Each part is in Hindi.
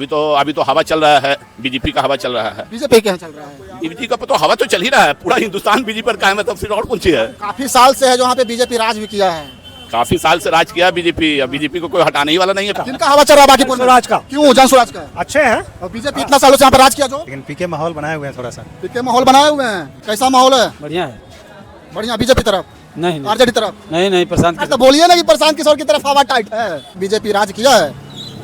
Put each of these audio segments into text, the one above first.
अभी तो हवा चल रहा है, बीजेपी का हवा चल रहा है। बीजेपी क्या चल रहा है? बीजेपी का तो हवा तो चल ही रहा है, पूरा हिंदुस्तान बीजेपी पर कायम है, तब फिर और कौन सी है। काफी साल से है जो यहाँ पे बीजेपी राज भी किया है। काफी साल से राज किया बीजेपी, अब बीजेपी को कोई हटाने ही वाला नहीं है। किनका हवा चल रहा है बाकी स्वराज का? क्यों जन स्वराज का? अच्छे हैं और बीजेपी इतना सालों से यहाँ पे राज किया जो, लेकिन पीके माहौल बनाए हुए हैं थोड़ा सा। पीके माहौल बनाए हुए हैं। कैसा माहौल है? बढ़िया है। बढ़िया। बीजेपी तरफ नहीं आरजेडी तरफ नहीं प्रशांत अरे तो बोलिए ना कि प्रशांत किशोर की तरफ हवा टाइट है। बीजेपी राज किया है,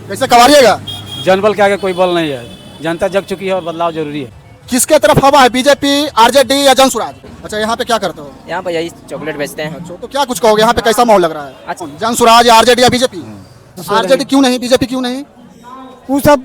कैसे कवारिएगा? जनबल के आगे कोई बल नहीं है, जनता जग चुकी है और बदलाव जरूरी है। किसके तरफ हवा है, बीजेपी, आरजेडी या जन स्वराज? अच्छा, यहाँ पे क्या करते हो? यहाँ पर यही चॉकलेट बेचते हैं। अच्छा, तो क्या कुछ कहोगे, यहाँ पे कैसा माहौल लग रहा है? अच्छा। जन स्वराज, आरजेडी या बीजेपी? आरजेडी क्यों नहीं, बीजेपी क्यों नहीं? वो सब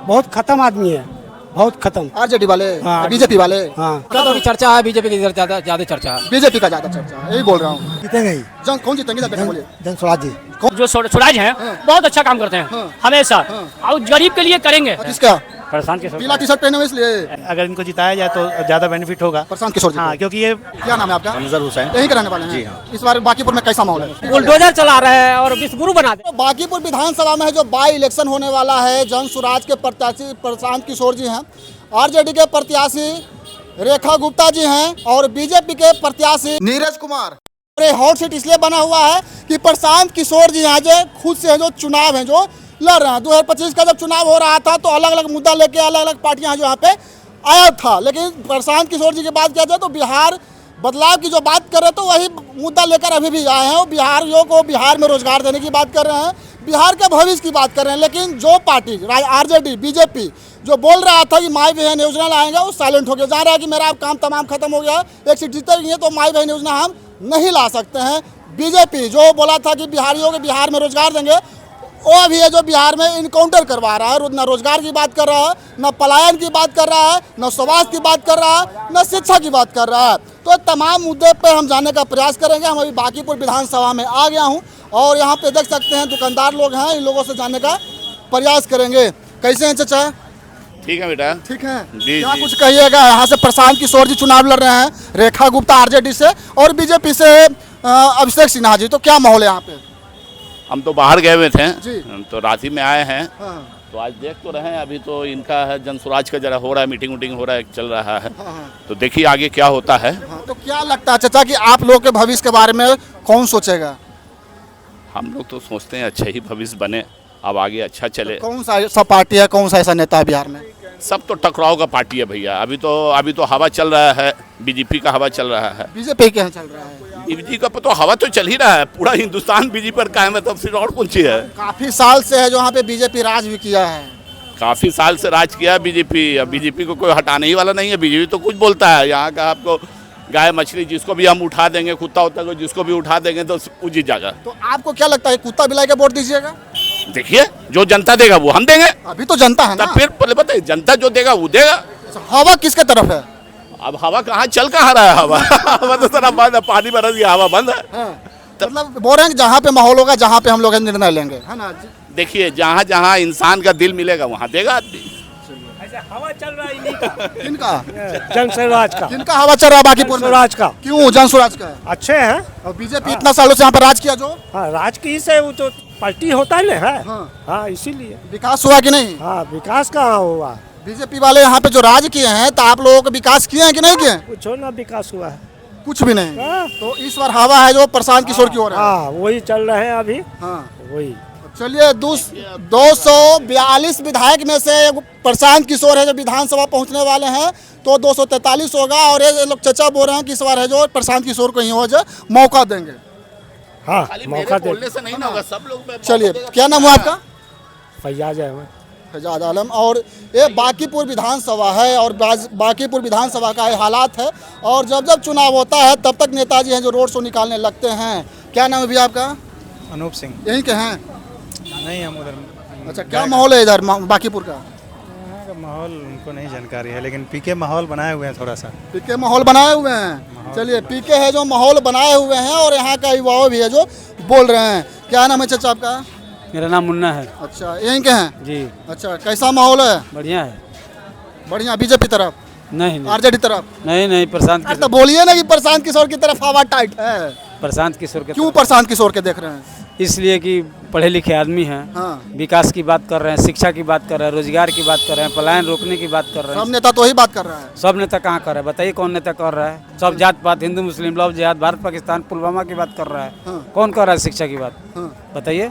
बहुत खत्म आदमी है, बहुत खत्म। आरजेडी वाले, हाँ, बीजेपी वाले? हाँ, अभी चर्चा है बीजेपी की ज्यादा चर्चा है। बीजेपी का ज्यादा चर्चा है, यही बोल रहा हूँ। जीतेंगे जन कौन जीतेंगे? बेटा बोलिए। जन स्वराज जी। जो स्वराज हैं बहुत अच्छा काम करते हैं हमेशा, और गरीब के लिए करेंगे। किसका? प्रशांत किशोर। पीला टी शर्ट पहने हुए इसलिए अगर इनको जिताया जाए तो ज्यादा बेनिफिट होगा। प्रशांत किशोर जी। हाँ, क्योंकि ये क्या नाम है आपका? मंजर हुसैन। यहीं के रहने वाले हैं? जी हाँ। इस बार बांकीपुर में कैसा माहौल है? बुलडोजर चला रहे हैं और विश्वगुरु बना दे। तो बांकीपुर विधानसभा में जो बाई इलेक्शन होने वाला है, जन स्वराज के प्रत्याशी प्रशांत किशोर जी हैं, आरजेडी के प्रत्याशी रेखा गुप्ता जी हैं और बीजेपी के प्रत्याशी नीरज कुमार। हॉट सीट इसलिए बना हुआ है कि प्रशांत किशोर जी आज खुद से जो चुनाव है जो लड़ रहे हैं। 2025 का जब चुनाव हो रहा था तो अलग अलग मुद्दा लेके अलग अलग पार्टियां जो यहाँ पे आया था, लेकिन प्रशांत किशोर जी की बात किया जाए तो बिहार बदलाव की जो बात कर रहे तो वही मुद्दा लेकर अभी भी आए हैं। वो बिहारियों को बिहार में रोजगार देने की बात कर रहे हैं, बिहार के भविष्य की बात कर रहे हैं। लेकिन जो पार्टी आरजेडी, बीजेपी जो बोल रहा था कि माई बहन योजना लाएंगे, वो साइलेंट हो गया। जा रहा है कि मेरा काम तमाम खत्म हो गया, एक सीट जीतेगी है तो माई बहन योजना हम नहीं ला सकते हैं। बीजेपी जो बोला था कि बिहारियों के बिहार में रोजगार देंगे, वो अभी है जो बिहार में इनकाउंटर करवा रहा है। न रोजगार की बात कर रहा है, न पलायन की बात कर रहा है, न स्वास्थ्य की बात कर रहा है, न शिक्षा की बात कर रहा है। तो तमाम मुद्दे पे हम जानने का प्रयास करेंगे। हम अभी बांकीपुर विधानसभा में आ गया हूँ और यहाँ पे देख सकते हैं दुकानदार लोग हैं, इन लोगों से जानने का प्रयास करेंगे। कैसे हैं चाचा? ठीक है बेटा। ठीक है जी, क्या जी। कुछ कहिएगा? यहाँ से प्रशांत किशोर जी चुनाव लड़ रहे हैं, रेखा गुप्ता आरजेडी से और बीजेपी से अभिषेक सिन्हा जी। तो क्या माहौल है यहाँ पे? हम तो बाहर गए हुए थे, जी। तो रांची में आए हैं, हाँ, तो आज देख तो रहे हैं। अभी तो इनका है जन स्वराज का जरा हो रहा है, मीटिंग उटिंग हो रहा है, चल रहा है। हाँ, तो देखिए आगे क्या होता है। हाँ। तो क्या लगता है चाचा कि आप लोग के भविष्य के बारे में कौन सोचेगा? हम लोग तो सोचते हैं अच्छा ही भविष्य बने, अब आगे अच्छा चले। कौन सा ऐसा पार्टी है, कौन सा ऐसा नेता है बिहार में? सब तो टकराव का पार्टी है भैया। अभी तो हवा चल रहा है, बीजेपी का हवा चल रहा है। बीजेपी क्या चल रहा है? बीजेपी का तो हवा तो चल ही रहा है, पूरा हिंदुस्तान बीजेपी पर कायम है, तब फिर और कौन सी है। काफी साल से है जो यहाँ पे बीजेपी राज भी किया है। काफी साल से राज किया बीजेपी, अब बीजेपी को कोई हटाने ही वाला नहीं है। बीजेपी तो कुछ बोलता है, यहाँ का आपको गाय मछली जिसको भी हम उठा देंगे, कुत्ता उत्ता को जिसको भी उठा देंगे तो वो जीत जाएगा। तो आपको क्या लगता है, कुत्ता बिलाई के वोट दीजिएगा? देखिए जो जनता देगा वो हम देंगे। अभी तो जनता है ना। तब फिर पहले बताइए, जनता जो देगा वो देगा। हवा किसके तरफ है? अब हवा कहाँ चल कहाँ रहा है हवा हवा तो सारा बंद है, पानी बरस गया, हवा बंद है। मतलब बोल रहे हैं कि जहाँ पे माहौल होगा, जहाँ पे हम लोग निर्णय लेंगे, है ना? देखिए जहाँ जहाँ इंसान का दिल मिलेगा वहाँ देगा आदमी। हवा चल रहा है इन्हीं का। किनका? जन स्वराज का। किनका हवा चल रहा है बांकीपुर में? स्वराज का। क्यों जन स्वराज का? अच्छे हैं। और बीजेपी इतना सालों से यहाँ पे राज किया जो, हाँ, राज की से वो तो पार्टी होता है ना है। हाँ। हाँ, इसीलिए। विकास हुआ कि नहीं? हाँ, विकास कहाँ हुआ? बीजेपी वाले यहाँ पे जो राज किए हैं तो आप लोगों को विकास किए हैं कि नहीं किए? कुछ ना विकास हुआ है। कुछ भी नहीं। हाँ। तो इस बार हवा है जो प्रशांत किशोर की ओर है। हाँ, वही चल रहे हैं अभी। हाँ। वही। चलिए 242 विधायक में से प्रशांत किशोर है जो विधानसभा पहुंचने वाले हैं, तो 243 होगा। और ये लोग चचा बोल रहे हैं कि इस बार है जो प्रशांत किशोर को ही हो जो मौका देंगे। हाँ, खाली मौका मेरे दे। बोलने से नहीं ना होगा, सब लोग चलिए, क्या नाम हुआ आपका? फैयाज अहमद। फैजाद आलम। और ये बांकीपुर विधानसभा है और बांकीपुर विधानसभा का ये हालात है। और जब जब चुनाव होता है तब तक नेताजी हैं जो रोड शो निकालने लगते हैं। क्या नाम है भैया आपका? अनूप सिंह। यहीं के हैं? नहीं, हम उधर। अच्छा, क्या माहौल है इधर बांकीपुर का? यहाँ का माहौल उनको नहीं जानकारी है, लेकिन पीके माहौल बनाए हुए हैं थोड़ा सा। पीके माहौल बनाए हुए हैं। चलिए, पीके है जो माहौल बनाए हुए हैं और यहाँ का युवाओं भी है जो बोल रहे हैं। क्या नाम है चाचा आपका? मेरा नाम मुन्ना है। अच्छा, यहीं के हैं? जी। अच्छा, कैसा माहौल है? बढ़िया है। बढ़िया। बीजेपी तरफ? नहीं आरजेडी तरफ? नहीं प्रशांत अरे तो बोलिए ना कि प्रशांत किशोर की तरफ हवा टाइट है। प्रशांत किशोर के। क्यों प्रशांत किशोर के देख रहे हैं? इसलिए कि पढ़े लिखे आदमी हैं, हाँ। विकास की बात कर रहे हैं, शिक्षा की बात कर रहे हैं, रोजगार की बात कर रहे हैं, पलायन रोकने की बात कर रहे सब हैं। नेता तो ही बात कर रहा है। सब नेता कहाँ कर रहा है? बताइए कौन नेता कर रहा है? सब जात पात, हिंदू मुस्लिम, लव जिहाद, भारत पाकिस्तान, पुलवामा की बात कर रहा है। हाँ। कौन कर रहा है शिक्षा की बात? हाँ। बताइए।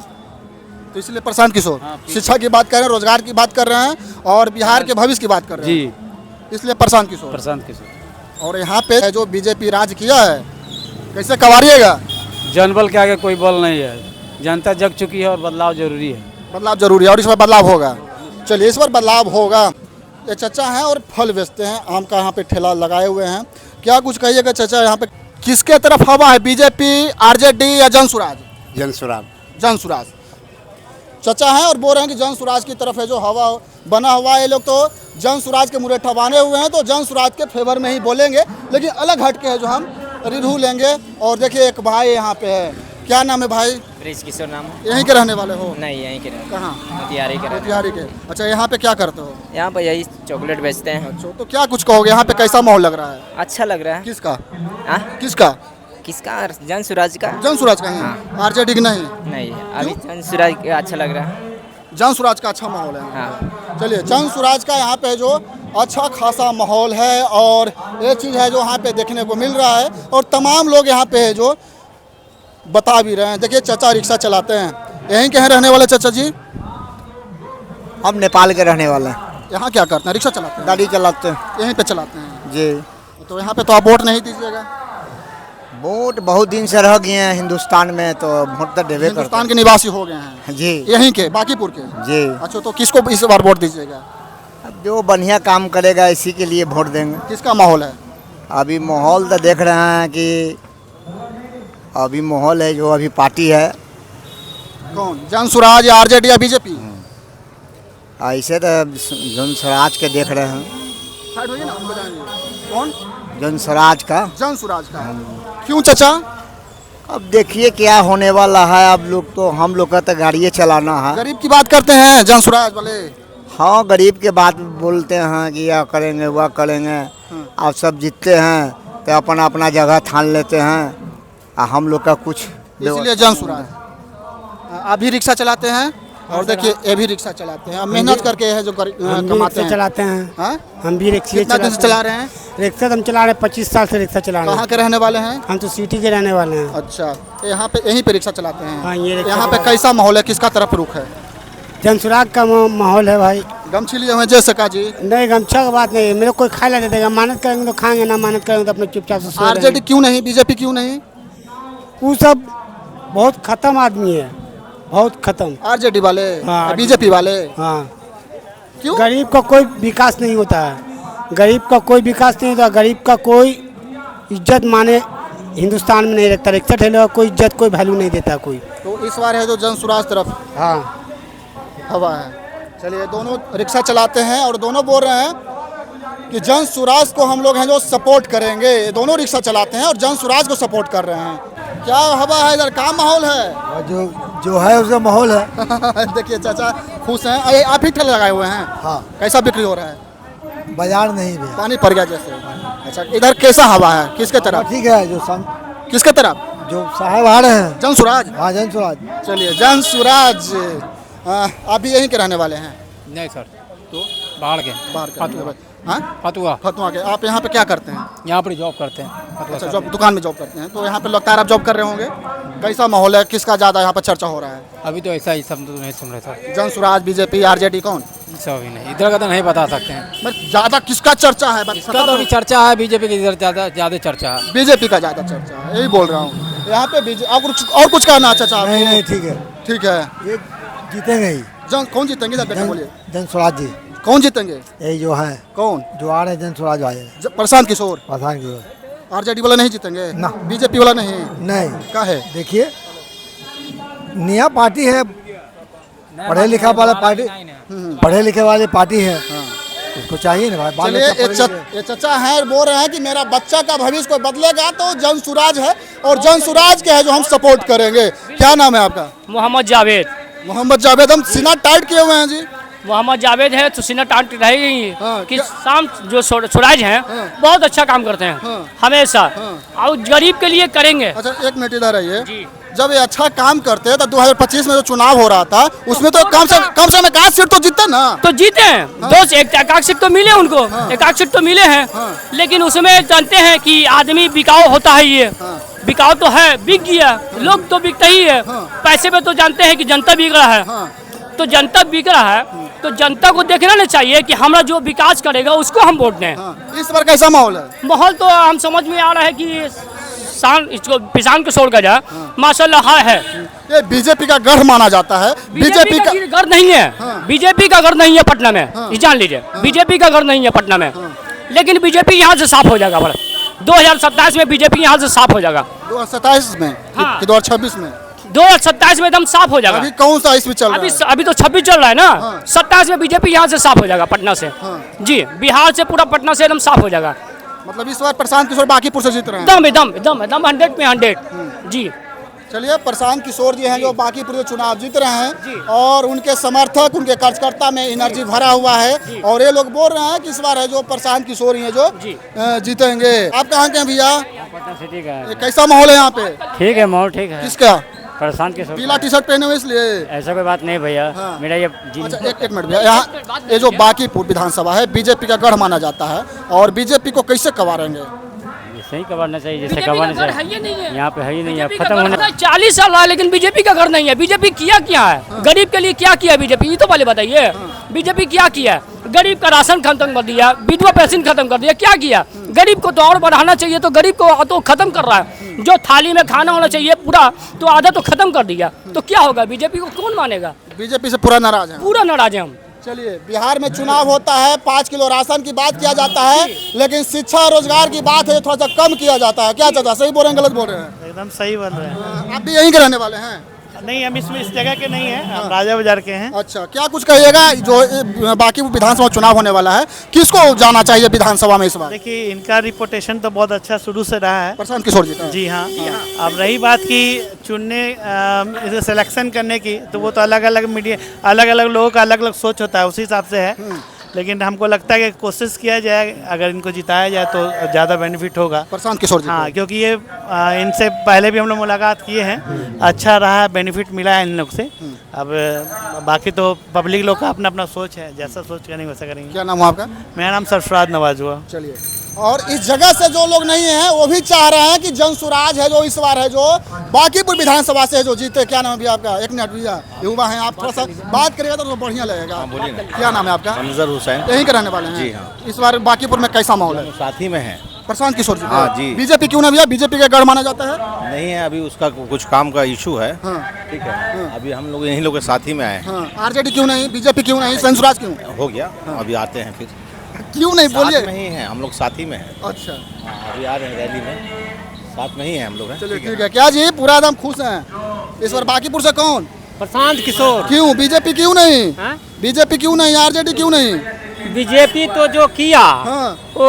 तो इसलिए प्रशांत किशोर शिक्षा की बात कर रहे हैं, रोजगार की बात कर रहे हैं और बिहार के भविष्य की बात कर रहे हैं। जी, इसलिए प्रशांत किशोर। प्रशांत किशोर। और यहाँ पे जो बीजेपी राज किया है, कैसे कवारिएगा? जनबल के आगे कोई बल नहीं है। जनता जग चुकी है और बदलाव जरूरी है। बदलाव जरूरी है और इस बार बदलाव होगा। चलिए, इस बार बदलाव होगा। ये चचा हैं और फल बेचते हैं, आम का यहाँ पे ठेला लगाए हुए हैं। क्या कुछ कहिएगा चचा, यहाँ पे किसके तरफ हवा है, बीजेपी, आरजेडी या जनसुराज? जनसुराज। जनसुराज चचा हैं और बोल रहे हैं कि जनसुराज की तरफ है जो हवा बना हुआ है। ये लोग तो जनसुराज के मुरेठा बांधे हुए हैं, तो जनसुराज के फेवर में ही बोलेंगे, लेकिन अलग हट के है जो हम रिव्यू लेंगे। और देखिए एक भाई यहाँ पे है, क्या नाम है भाई? ब्रिज किशोर नाम है। यहीं के रहने वाले हो? नहीं, यहीं के रहते कहाँ? हैं, मोतिहारी के रहते मोतिहारी के। अच्छा, यहाँ पे क्या करते हो? हैं। यहाँ पर यही चॉकलेट बेचते हैं। अच्छा, तो क्या कुछ कहोगे, यहाँ पे कैसा माहौल लग रहा है? अच्छा लग रहा है। किसका? हाँ? किसका? किसका? जनसुराज का। जनसुराज का है? हाँ। आरजेडी की नहीं? नहीं, अभी जनसुराज का अच्छा लग रहा है। जनसुराज का अच्छा माहौल है। हाँ। चलिए, जनसुराज का यहाँ पे जो अच्छा खासा माहौल है और ये चीज़ है जो यहाँ पे देखने को मिल रहा है और तमाम लोग यहाँ पे है जो बता भी रहे हैं। देखिए चचा रिक्शा चलाते हैं, यहीं के हैं रहने वाले चचा जी? हम नेपाल के रहने वाले हैं। यहाँ क्या करते हैं? रिक्शा चलाते हैं? गाड़ी चलाते हैं। यहीं पे चलाते हैं जी। तो यहाँ पे तो आप वोट नहीं दीजिएगा? वोट बहुत दिन से रह गए हैं हिंदुस्तान में, तो वोट तो देवे करते हिंदुस्तान के निवासी हो गए हैं हैं। जी यहीं के, बाकीपुर के? जी। अच्छा, तो किसको इस बार वोट दीजिएगा? अब जो बढ़िया काम करेगा इसी के लिए वोट देंगे। किसका माहौल है? अभी माहौल तो देख रहे हैं कि अभी माहौल है जो अभी पार्टी है। कौन? जनसुराज या आरजेडी या बीजेपी? ऐसे तो जनसुराज के देख रहे हैं। साइड होइए ना, हम बताएंगे। कौन? जनसुराज का। जनसुराज का। क्यों चचा? अब देखिए क्या होने वाला है। अब लोग तो हम लोग का तो गाड़ियाँ चलाना है। गरीब की बात करते हैं जनसुराज वाले। हाँ, गरीब के बात बोलते हैं कि यह करेंगे वह करेंगे। आप सब जीतते हैं तो अपना अपना जगह ठान लेते हैं, और हम लोग का कुछ इसलिए जनसुराज। आप भी रिक्शा चलाते हैं और देखिए ये भी रिक्शा चलाते हैं, अब मेहनत करके है जो कमाते हैं। चलाते हैं। हाँ? हम भी रिक्शा कितना दिन से चला रहे हैं? रिक्शा हम चला रहे हैं, 25 साल से रिक्शा चला रहे कहाँ हैं। के रहने वाले हैं? हम तो सिटी के रहने वाले हैं। अच्छा, यहाँ पे यहीं पे रिक्शा चलाते हाँ, हैं। ये रिक्शा यहाँ पे चलाते कैसा माहौल है, किसका तरफ रुख है? जनसुराग का माहौल है भाई। गमछी लिए हुए जैसे का जी? नहीं, गमछा का बात नहीं है, मेरे को कोई खा ला दे देगा। मानत करेंगे तो खाएंगे, ना मानत करेंगे तो अपने चुपचाप से सो आरजेडी रहेंगे। क्यों नहीं, बीजेपी क्यों नहीं? वो सब बहुत खत्म आदमी है, बहुत खत्म। आरजेडी वाले? हाँ, बीजेपी वाले? हाँ। क्यों? गरीब का कोई विकास नहीं होता है, गरीब का कोई विकास नहीं होता, गरीब का कोई इज्जत माने हिंदुस्तान में नहीं रखता। रिक्शा ठेले का कोई इज्जत, कोई वैल्यू नहीं देता कोई। तो इस बार है जो जनसुराज तरफ हाँ, हवा है। चलिए, दोनों रिक्शा चलाते हैं और दोनों बोल रहे हैं कि जनसुराज को हम लोग हैं जो सपोर्ट करेंगे। दोनों रिक्शा चलाते हैं और जनसुराज को सपोर्ट कर रहे हैं। क्या हवा है इधर, क्या माहौल है? जो है उसका माहौल है। देखिए चाचा खुश हैं। अरे आप ही ठेले लगाए हुए हैं? हाँ। कैसा बिक्री हो रहा है? बाजार नहीं भी पानी पड़ गया जैसे। अच्छा, इधर कैसा हवा है, किसके तरफ? ठीक है। किसके तरफ? जो साहब आ रहे हैं जनसुराज। हाँ, जनसुराज। चलिए, जनसुराज। आप भी यहीं के रहने वाले हैं? नहीं सर, तो बाहर के बाहर के? हाँ, फतुआ, फतुआ के। आप यहाँ पे क्या करते हैं? यहाँ पर जॉब करते हैं। अच्छा, जॉब, दुकान में जॉब करते हैं। तो यहाँ पे लगता है आप जॉब कर रहे होंगे। कैसा माहौल है, किसका ज़्यादा यहाँ पर चर्चा हो रहा है? अभी तो ऐसा ही सब तो नहीं सुन रहे सर। जनसुराज, बीजेपी, आरजेडी, कौन? सब ही नहीं, इधर का तो नहीं बता सकते हैं। मैं ज़्यादा किसका चर्चा है? इसका तो अभी चर्चा है, बीजेपी की इधर ज़्यादा चर्चा है। बीजेपी का ज़्यादा चर्चा है, यही बोल रहा हूँ। यहाँ पे और कुछ कहना चाचा? नहीं, ठीक है। ठीक है। ये जीतेंगे ही। कौन जीतेंगे इधर बेटा बोलिए? जनसुराज जी। कौन जीतेंगे? यही जो है, कौन? जो आ रहे हैं जनसुराज आए। प्रशांत किशोर? प्रधान जी आरजेडी वाला नहीं जीतेंगे? ना। बीजेपी वाला नहीं? नहीं। क्या है? देखिए, नया पार्टी है, पढ़े लिखा वाला पार्टी, पढ़े लिखे वाली पार्टी है। उसको चाहिए ना भाई। बाल चलिए, बच्चा पढ़े लिखे। ये चचा हैं, बोल रहे हैं कि मेरा बच्चा का भविष्य कोई बदलेगा तो जनसुराज है और जनसुराज के है जो हम सपोर्ट करेंगे। क्या नाम है आपका? मोहम्मद जावेद। मोहम्मद जावेद। हम सीना टाइट किए हुए हैं जी। मोहम्मद जावेद है तो सीना टाइट रहेगी हाँ, कि शाम जो स्वराज हैं बहुत अच्छा काम करते हैं हमेशा और गरीब के लिए करेंगे। अच्छा, एक मिनट इधर आइए। जी। जब ये अच्छा काम करते तो 2025 में जो चुनाव हो रहा था उसमें तो कम से कम एक आध सीट तो जीते ना। तो जीते हैं, दो से एक आध सीट तो मिले उनको, एक आध सीट तो मिले हैं, लेकिन उसमें जानते हैं कि आदमी बिकाऊ होता है, ये बिकाऊ तो है, बिक गया, लोग तो बिकता ही है, पैसे में तो जानते हैं कि जनता बिक रहा है, तो जनता बिक रहा है तो जनता को देखना नहीं चाहिए कि हमारा जो विकास करेगा उसको हम वोट दें। इस बार कैसा माहौल है? माहौल तो हम समझ में आ रहा है कि इसको किसान को छोड़ कर जाए, माशाल्लाह है। ये बीजेपी का गढ़ माना जाता है। बीजेपी का गढ़ नहीं है, बीजेपी का गढ़ नहीं है पटना में, ये जान लीजिए, बीजेपी का गढ़ नहीं है पटना में, लेकिन बीजेपी यहाँ से साफ हो जाएगा। 2027 में बीजेपी यहाँ से साफ हो जाएगा। 2027 में? हाँ। 2026 में? 2027 में एकदम साफ हो जाएगा। अभी कौन सा इसमें चल रहा है? अभी तो 26 चल रहा है ना, 27 में बीजेपी यहाँ से साफ हो जाएगा पटना से। जी, बिहार से पूरा पटना से एकदम साफ हो जाएगा। मतलब इस बार प्रशांत किशोर बांकीपुर से जीत रहे हैं? एकदम 100 में 100। जी चलिए, प्रशांत किशोर जी हैं जो बांकीपुर से चुनाव जीत रहे हैं और उनके समर्थक, उनके कार्यकर्ता में एनर्जी भरा हुआ है और ये लोग बोल रहे हैं कि इस बार है जो प्रशांत किशोर ही है जो जीतेंगे। आप कहाँ के हैं भैया? पटना सिटी का है। कैसा माहौल है यहाँ पे? ठीक है, माहौल ठीक है। किसका? प्रशांत किशोर। पीला टी शर्ट पहने हुए इसलिए? ऐसा कोई बात नहीं भैया, मेरा ये अच्छा, एक मिनट भैया, यहाँ ये जो बांकीपुर विधानसभा है बीजेपी का गढ़ माना जाता है और बीजेपी को कैसे कवारेंगे? सही कबाड़ना चाहिए, जैसे कबाड़ना चाहिए। यहाँ पे है ही नहीं है, खत्म होने 40 साल रहा, लेकिन बीजेपी का घर नहीं है। बीजेपी किया है गरीब के लिए, क्या किया बीजेपी, ये तो पहले बताइए। बीजेपी क्या किया? गरीब का राशन खत्म कर दिया, विधवा पेंशन खत्म कर दिया, क्या किया? गरीब को तो और बढ़ाना चाहिए, तो गरीब को तो खत्म कर रहा है। जो थाली में खाना होना चाहिए पूरा, तो आधा तो खत्म कर दिया, तो क्या होगा? बीजेपी को कौन मानेगा? बीजेपी से पूरा नाराज है? पूरा नाराज है हम। चलिए, बिहार में चुनाव होता है, 5 किलो राशन की बात किया जाता है, लेकिन शिक्षा रोजगार की बात है थोड़ा सा कम किया जाता है। क्या चाचा, सही बोल रहे हैं गलत बोल रहे हैं? एकदम सही बोल रहे हैं। आप भी यहीं के रहने वाले हैं? नहीं, हम इसमें इस जगह के नहीं हैं, हम राजा बाजार के हैं। अच्छा, क्या कुछ कहिएगा जो बाकी विधानसभा चुनाव होने वाला है, किसको जाना चाहिए विधानसभा में इस बार? देखिए, इनका रिपोर्टेशन तो बहुत अच्छा शुरू से रहा है, प्रशांत किशोर जी का। जी हाँ। अब रही बात की चुनने, इसे सिलेक्शन करने की, तो वो तो अलग अलग मीडिया, अलग अलग लोगों का अलग अलग सोच होता है, उसी हिसाब से है। लेकिन हमको लगता है कि कोशिश किया जाए, अगर इनको जिताया जाए तो ज़्यादा बेनिफिट होगा प्रशांत किशोर जी। हाँ, क्योंकि ये इनसे पहले भी हम लोग मुलाकात किए हैं, अच्छा रहा, बेनिफिट मिला है इन लोग से। अब बाकी तो पब्लिक लोग का अपना अपना सोच है, जैसा सोच करेंगे वैसा करेंगे। क्या नाम हुआ आपका? मेरा नाम सरफराज नवाज हुआ। चलिए, और इस जगह से जो लोग नहीं हैं वो भी चाह रहे हैं कि जनसुराज है जो इस बार है जो बांकीपुर विधानसभा से जो जीते। क्या नाम है भैया आपका? एक मिनट भैया, युवा हैं आप, थोड़ा सा बात करिएगा तो बढ़िया लगेगा। क्या नाम है आपका? मंजर हुसैन। यहीं के रहने वाले हैं? जी हाँ। इस बार बांकीपुर में कैसा माहौल है? साथ ही में है प्रशांत किशोर जी। हाँ जी। बीजेपी क्यों ना भैया? बीजेपी का गढ़ माना जाता है। नहीं है, अभी उसका कुछ काम का इशू है। हाँ। ठीक है, अभी हम लोग यहीं लोग के साथ ही में आए हैं। हाँ, आरजेडी क्यों नहीं? बीजेपी क्यों नहीं? जनसुराज क्यों? हो गया, अभी आते हैं फिर। क्यों नहीं बोलिए? साथ में ही हैं हम लोग, साथ ही में हैं। अच्छा, अभी आ रहे हैं रैली में, साथ में ही हैं हम लोग। चलिए ठीक है। क्या जी, पूरा एकदम खुश हैं इस बार? बांकीपुर से कौन? प्रशांत किशोर। क्यों? बीजेपी क्यों नहीं? बीजेपी क्यों नहीं? आरजेडी क्यों नहीं? बीजेपी तो जो किया हाँ। वो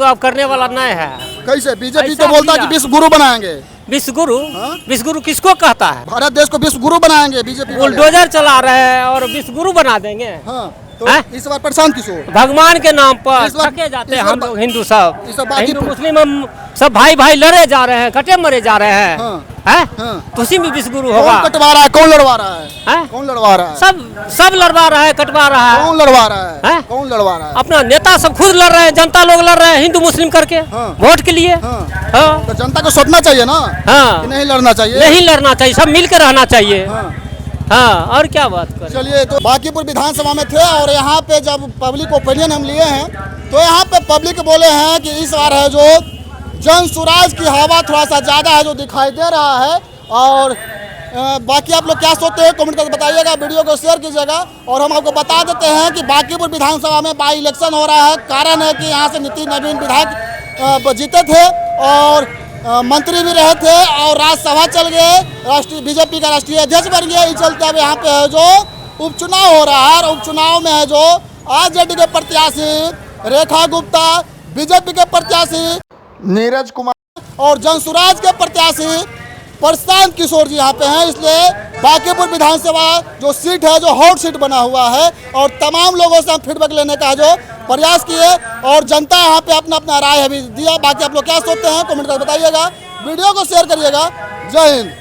अब करने वाला नहीं है। कैसे? बीजेपी ऐसा तो बोलता है किया। कि विश्व गुरु बनाएंगे। विश्व गुरु? हाँ? विश्व गुरु किसको कहता है? भारत देश को विश्व गुरु बनाएंगे बीजेपी वाले। बुलडोजर चला रहे हैं और विश्व गुरु बना देंगे। हाँ, तो हैं? इस बार प्रशांत किशोर भगवान के नाम पर इस बार- थके जाते इस हैं बार हम लोग हिंदू सब। इस बार बाकी- हिंदू मुस्लिम हम सब भाई भाई लड़े जा रहे हैं, कटे मरे जा रहे हैं। हाँ। हैं? हाँ। तो उसी में विश्व गुरु कौन होगा। कटवा रहा है? कौन लड़वा रहा है? हैं? कौन लड़वा रहा है? सब लड़वा रहा है, कटवा रहा है। कौन लड़वा रहा है? हैं? कौन लड़वा रहा है? अपना नेता सब खुद लड़ रहे हैं, जनता लोग लड़ रहे हैं हिंदू मुस्लिम करके हाँ। वोट के लिए। हाँ। हाँ। तो जनता को सोचना चाहिए ना हाँ। कि नहीं लड़ना चाहिए। नहीं लड़ना चाहिए, सब मिलकर रहना चाहिए। हाँ। हाँ, और क्या बात करें। चलिए, तो बांकीपुर विधानसभा में थे और यहाँ पे जब पब्लिक ओपिनियन हम लिए हैं तो यहाँ पे पब्लिक बोले हैं कि इस बार है जो जनसुराज की हवा थोड़ा सा ज़्यादा है जो दिखाई दे रहा है। और बाकी आप लोग क्या सोचते हैं कमेंट करके बताइएगा, वीडियो को शेयर कीजिएगा। और हम आपको बता देते हैं कि बांकीपुर विधानसभा में बाई इलेक्शन हो रहा है। कारण है कि यहाँ से नितिन नवीन विधायक जीते थे और मंत्री भी रहे थे और राज्यसभा चल गए, राष्ट्रीय बीजेपी का राष्ट्रीय अध्यक्ष बन गए। इस चलते अब यहाँ पे है जो उपचुनाव हो रहा है और उपचुनाव में है जो आरजेडी के प्रत्याशी रेखा गुप्ता, बीजेपी के प्रत्याशी नीरज कुमार और जनसुराज के प्रत्याशी प्रशांत किशोर जी यहाँ पे हैं। इसलिए बांकीपुर विधानसभा जो सीट है जो हॉट सीट बना हुआ है और तमाम लोगों से हम फीडबैक लेने का जो प्रयास किए और जनता यहाँ पे अपना अपना राय अभी दिया। बाकी आप लोग क्या सोचते हैं कमेंट कर बताइएगा, वीडियो को शेयर करिएगा। जय हिंद।